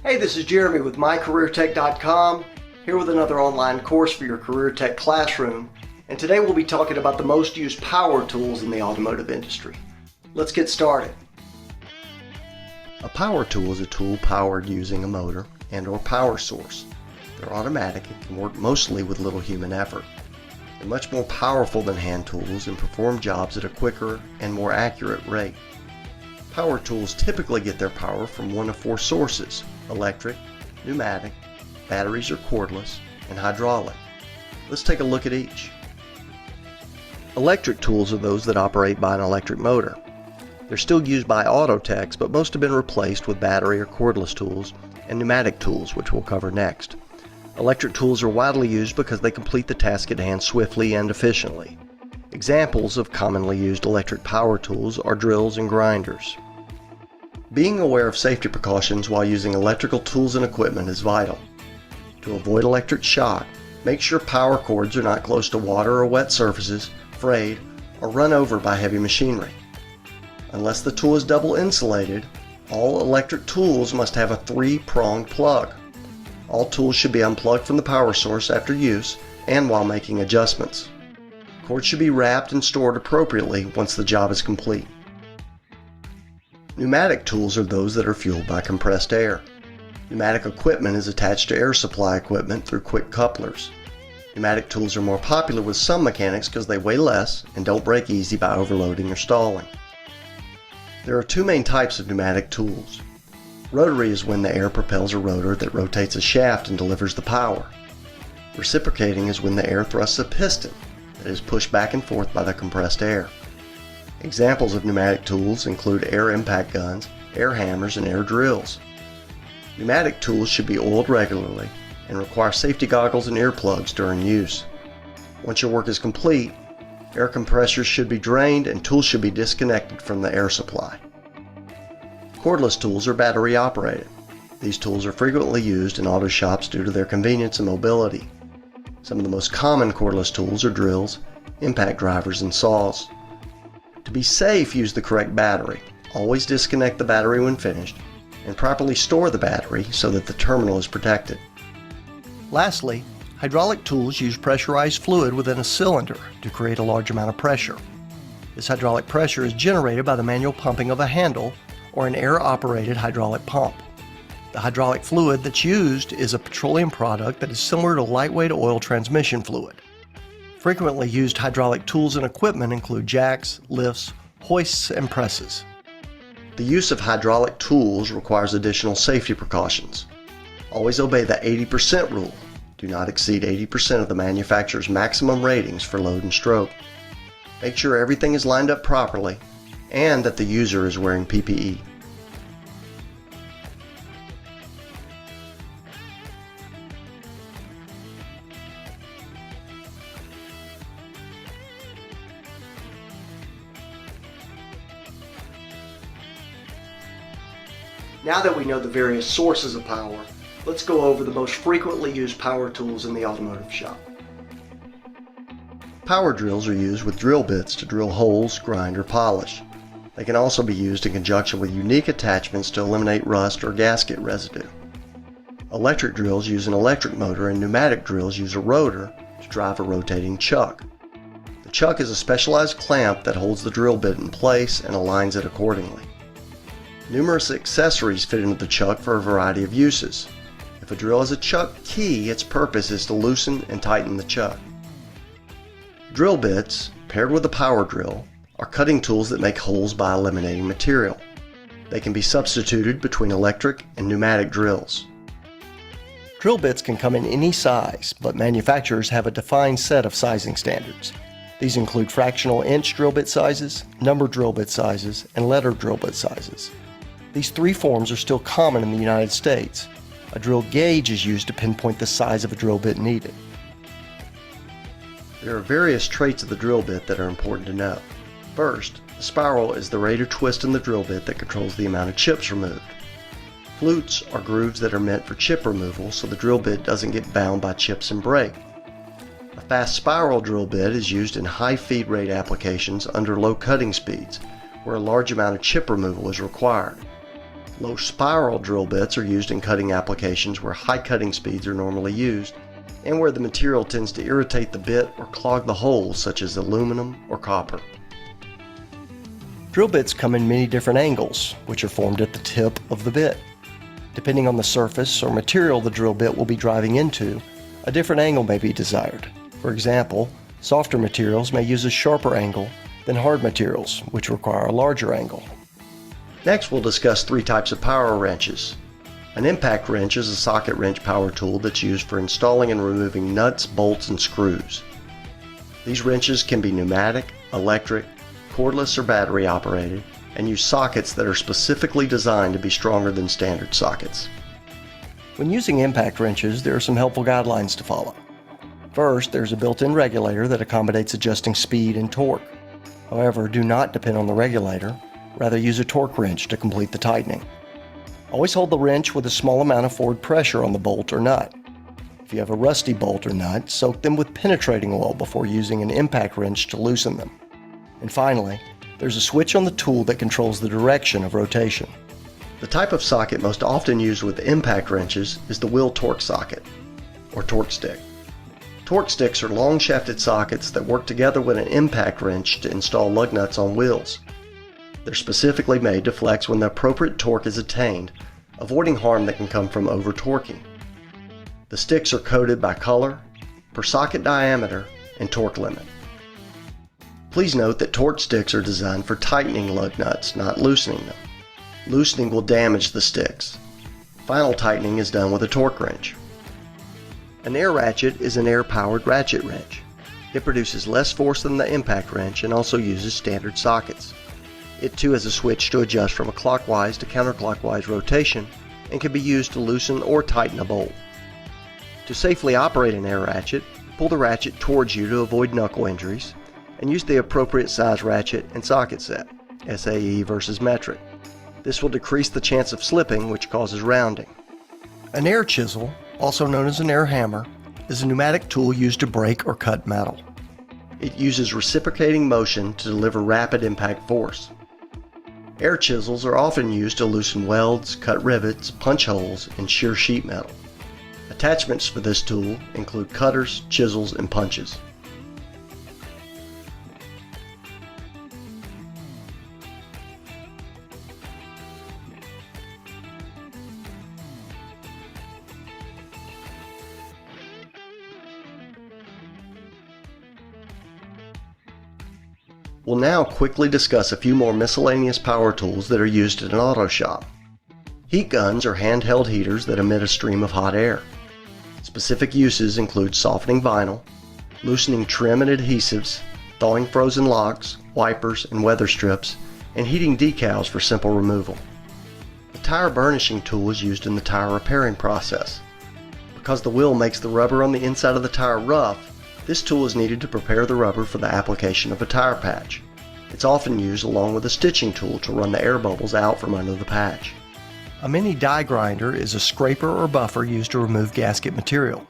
Hey, this is Jeremy with mycareertech.com, here with another online course for your career tech classroom. And today we'll be talking about the most used power tools in the automotive industry. Let's get started. A power tool is a tool powered using a motor and/or power source. They're automatic and can work mostly with little human effort. They're much more powerful than hand tools and perform jobs at a quicker and more accurate rate. Power tools typically get their power from one of four sources: electric, pneumatic, batteries or cordless, and hydraulic. Let's take a look at each. Electric tools are those that operate by an electric motor. They're still used by auto techs, but most have been replaced with battery or cordless tools and pneumatic tools, which we'll cover next. Electric tools are widely used because they complete the task at hand swiftly and efficiently. Examples of commonly used electric power tools are drills and grinders. Being aware of safety precautions while using electrical tools and equipment is vital. To avoid electric shock, make sure power cords are not close to water or wet surfaces, frayed, or run over by heavy machinery. Unless the tool is double insulated, all electric tools must have a 3-pronged plug. All tools should be unplugged from the power source after use and while making adjustments. Cords should be wrapped and stored appropriately once the job is complete. Pneumatic tools are those that are fueled by compressed air. Pneumatic equipment is attached to air supply equipment through quick couplers. Pneumatic tools are more popular with some mechanics because they weigh less and don't break easy by overloading or stalling. There are two main types of pneumatic tools. Rotary is when the air propels a rotor that rotates a shaft and delivers the power. Reciprocating is when the air thrusts a piston that is pushed back and forth by the compressed air. Examples of pneumatic tools include air impact guns, air hammers, and air drills. Pneumatic tools should be oiled regularly and require safety goggles and earplugs during use. Once your work is complete, air compressors should be drained and tools should be disconnected from the air supply. Cordless tools are battery operated. These tools are frequently used in auto shops due to their convenience and mobility. Some of the most common cordless tools are drills, impact drivers, and saws. To be safe, use the correct battery. Always disconnect the battery when finished, and properly store the battery so that the terminal is protected. Lastly, hydraulic tools use pressurized fluid within a cylinder to create a large amount of pressure. This hydraulic pressure is generated by the manual pumping of a handle or an air-operated hydraulic pump. The hydraulic fluid that's used is a petroleum product that is similar to lightweight oil transmission fluid. Frequently used hydraulic tools and equipment include jacks, lifts, hoists, and presses. The use of hydraulic tools requires additional safety precautions. Always obey the 80% rule. Do not exceed 80% of the manufacturer's maximum ratings for load and stroke. Make sure everything is lined up properly and that the user is wearing PPE. Now that we know the various sources of power, let's go over the most frequently used power tools in the automotive shop. Power drills are used with drill bits to drill holes, grind, or polish. They can also be used in conjunction with unique attachments to eliminate rust or gasket residue. Electric drills use an electric motor, and pneumatic drills use a rotor to drive a rotating chuck. The chuck is a specialized clamp that holds the drill bit in place and aligns it accordingly. Numerous accessories fit into the chuck for a variety of uses. If a drill has a chuck key, its purpose is to loosen and tighten the chuck. Drill bits, paired with a power drill, are cutting tools that make holes by eliminating material. They can be substituted between electric and pneumatic drills. Drill bits can come in any size, but manufacturers have a defined set of sizing standards. These include fractional inch drill bit sizes, number drill bit sizes, and letter drill bit sizes. These three forms are still common in the United States. A drill gauge is used to pinpoint the size of a drill bit needed. There are various traits of the drill bit that are important to know. First, the spiral is the rate of twist in the drill bit that controls the amount of chips removed. Flutes are grooves that are meant for chip removal so the drill bit doesn't get bound by chips and break. A fast spiral drill bit is used in high feed rate applications under low cutting speeds, where a large amount of chip removal is required. Low spiral drill bits are used in cutting applications where high cutting speeds are normally used, and where the material tends to irritate the bit or clog the holes, such as aluminum or copper. Drill bits come in many different angles, which are formed at the tip of the bit. Depending on the surface or material the drill bit will be driving into, a different angle may be desired. For example, softer materials may use a sharper angle than hard materials, which require a larger angle. Next, we'll discuss three types of power wrenches. An impact wrench is a socket wrench power tool that's used for installing and removing nuts, bolts, and screws. These wrenches can be pneumatic, electric, cordless, or battery operated, and use sockets that are specifically designed to be stronger than standard sockets. When using impact wrenches, there are some helpful guidelines to follow. First, there's a built-in regulator that accommodates adjusting speed and torque. However, do not depend on the regulator, rather use a torque wrench to complete the tightening. Always hold the wrench with a small amount of forward pressure on the bolt or nut. If you have a rusty bolt or nut, soak them with penetrating oil before using an impact wrench to loosen them. And finally, there's a switch on the tool that controls the direction of rotation. The type of socket most often used with impact wrenches is the wheel torque socket, or torque stick. Torque sticks are long shafted sockets that work together with an impact wrench to install lug nuts on wheels. They're specifically made to flex when the appropriate torque is attained, avoiding harm that can come from over-torquing. The sticks are coded by color, per socket diameter, and torque limit. Please note that torque sticks are designed for tightening lug nuts, not loosening them. Loosening will damage the sticks. Final tightening is done with a torque wrench. An air ratchet is an air-powered ratchet wrench. It produces less force than the impact wrench and also uses standard sockets. It too has a switch to adjust from a clockwise to counterclockwise rotation and can be used to loosen or tighten a bolt. To safely operate an air ratchet, pull the ratchet towards you to avoid knuckle injuries, and use the appropriate size ratchet and socket set, SAE versus metric. This will decrease the chance of slipping, which causes rounding. An air chisel, also known as an air hammer, is a pneumatic tool used to break or cut metal. It uses reciprocating motion to deliver rapid impact force. Air chisels are often used to loosen welds, cut rivets, punch holes, and shear sheet metal. Attachments for this tool include cutters, chisels, and punches. We'll now quickly discuss a few more miscellaneous power tools that are used in an auto shop. Heat guns are handheld heaters that emit a stream of hot air. Specific uses include softening vinyl, loosening trim and adhesives, thawing frozen locks, wipers, and weather strips, and heating decals for simple removal. The tire burnishing tool is used in the tire repairing process. Because the wheel makes the rubber on the inside of the tire rough, this tool is needed to prepare the rubber for the application of a tire patch. It's often used along with a stitching tool to run the air bubbles out from under the patch. A mini die grinder is a scraper or buffer used to remove gasket material.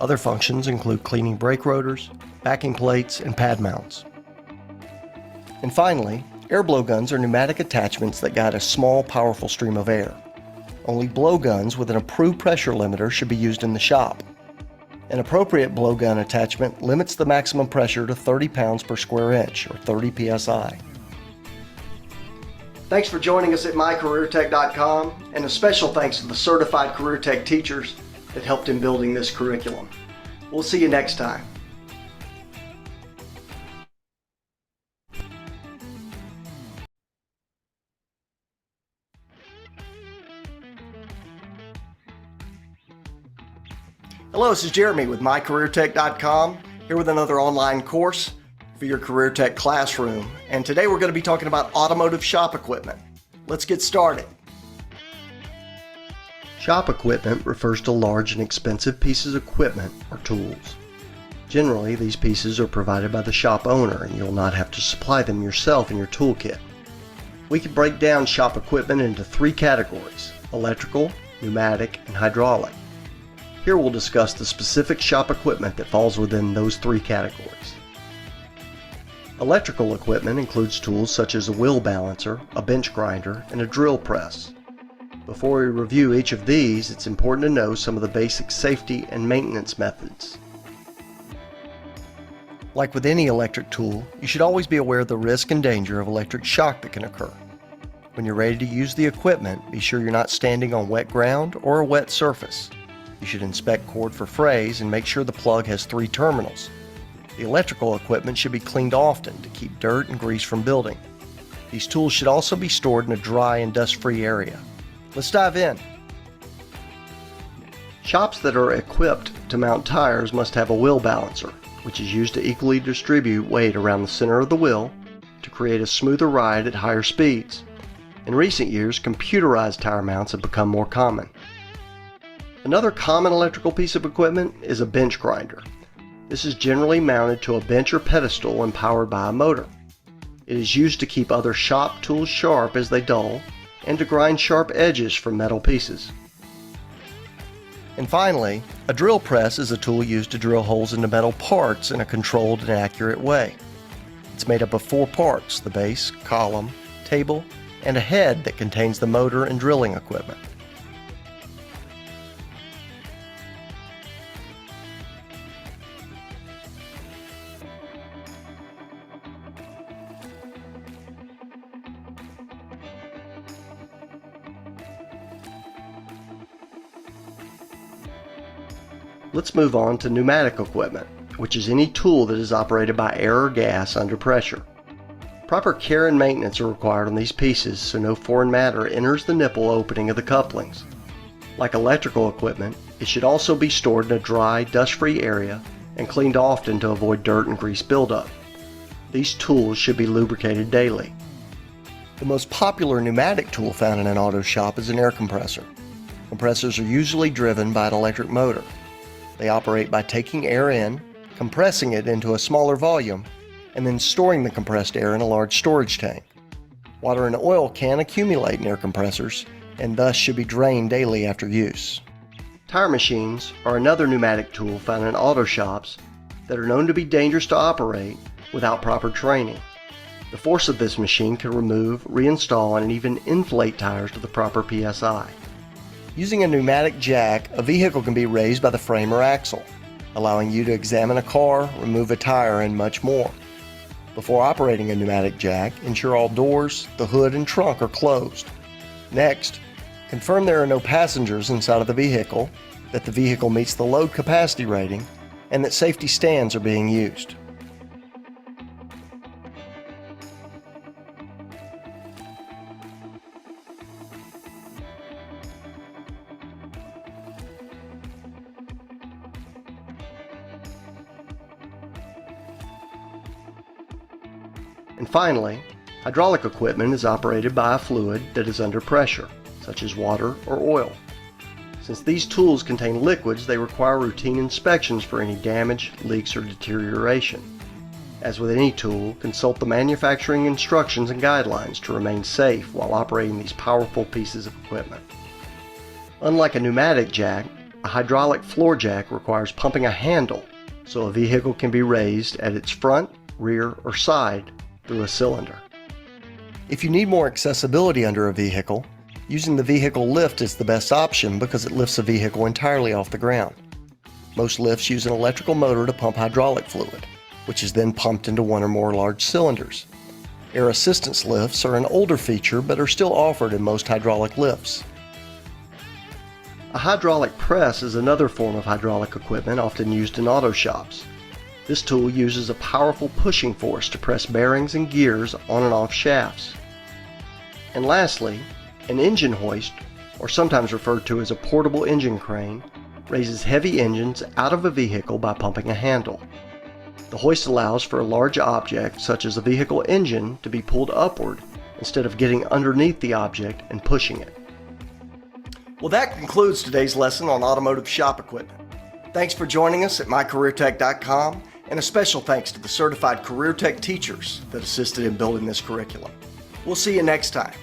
Other functions include cleaning brake rotors, backing plates, and pad mounts. And finally, air blowguns are pneumatic attachments that guide a small, powerful stream of air. Only blowguns with an approved pressure limiter should be used in the shop. An appropriate blowgun attachment limits the maximum pressure to 30 pounds per square inch, or 30 psi. Thanks for joining us at mycareertech.com, and a special thanks to the certified Career Tech teachers that helped in building this curriculum. We'll see you next time. Hello, this is Jeremy with mycareertech.com, here with another online course for your Career Tech classroom. And today we're going to be talking about automotive shop equipment. Let's get started. Shop equipment refers to large and expensive pieces of equipment or tools. Generally, these pieces are provided by the shop owner, and you'll not have to supply them yourself in your toolkit. We can break down shop equipment into three categories: electrical, pneumatic, and hydraulic. Here we'll discuss the specific shop equipment that falls within those three categories. Electrical equipment includes tools such as a wheel balancer, a bench grinder, and a drill press. Before we review each of these, it's important to know some of the basic safety and maintenance methods. Like with any electric tool, you should always be aware of the risk and danger of electric shock that can occur. When you're ready to use the equipment, be sure you're not standing on wet ground or a wet surface. You should inspect cord for frays and make sure the plug has 3 terminals. The electrical equipment should be cleaned often to keep dirt and grease from building. These tools should also be stored in a dry and dust-free area. Let's dive in. Shops that are equipped to mount tires must have a wheel balancer, which is used to equally distribute weight around the center of the wheel to create a smoother ride at higher speeds. In recent years, computerized tire mounts have become more common. Another common electrical piece of equipment is a bench grinder. This is generally mounted to a bench or pedestal and powered by a motor. It is used to keep other shop tools sharp as they dull and to grind sharp edges from metal pieces. And finally, a drill press is a tool used to drill holes into metal parts in a controlled and accurate way. It's made up of 4 parts: the base, column, table, and a head that contains the motor and drilling equipment. Let's move on to pneumatic equipment, which is any tool that is operated by air or gas under pressure. Proper care and maintenance are required on these pieces so no foreign matter enters the nipple opening of the couplings. Like electrical equipment, it should also be stored in a dry, dust-free area and cleaned often to avoid dirt and grease buildup. These tools should be lubricated daily. The most popular pneumatic tool found in an auto shop is an air compressor. Compressors are usually driven by an electric motor. They operate by taking air in, compressing it into a smaller volume, and then storing the compressed air in a large storage tank. Water and oil can accumulate in air compressors and thus should be drained daily after use. Tire machines are another pneumatic tool found in auto shops that are known to be dangerous to operate without proper training. The force of this machine can remove, reinstall, and even inflate tires to the proper PSI. Using a pneumatic jack, a vehicle can be raised by the frame or axle, allowing you to examine a car, remove a tire, and much more. Before operating a pneumatic jack, ensure all doors, the hood, and trunk are closed. Next, confirm there are no passengers inside of the vehicle, that the vehicle meets the load capacity rating, and that safety stands are being used. And finally, hydraulic equipment is operated by a fluid that is under pressure, such as water or oil. Since these tools contain liquids, they require routine inspections for any damage, leaks, or deterioration. As with any tool, consult the manufacturing instructions and guidelines to remain safe while operating these powerful pieces of equipment. Unlike a pneumatic jack, a hydraulic floor jack requires pumping a handle so a vehicle can be raised at its front, rear, or side through a cylinder. If you need more accessibility under a vehicle, using the vehicle lift is the best option because it lifts a vehicle entirely off the ground. Most lifts use an electrical motor to pump hydraulic fluid, which is then pumped into one or more large cylinders. Air assistance lifts are an older feature but are still offered in most hydraulic lifts. A hydraulic press is another form of hydraulic equipment often used in auto shops. This tool uses a powerful pushing force to press bearings and gears on and off shafts. And lastly, an engine hoist, or sometimes referred to as a portable engine crane, raises heavy engines out of a vehicle by pumping a handle. The hoist allows for a large object, such as a vehicle engine, to be pulled upward instead of getting underneath the object and pushing it. Well, that concludes today's lesson on automotive shop equipment. Thanks for joining us at mycareertech.com, and a special thanks to the certified Career Tech teachers that assisted in building this curriculum. We'll see you next time.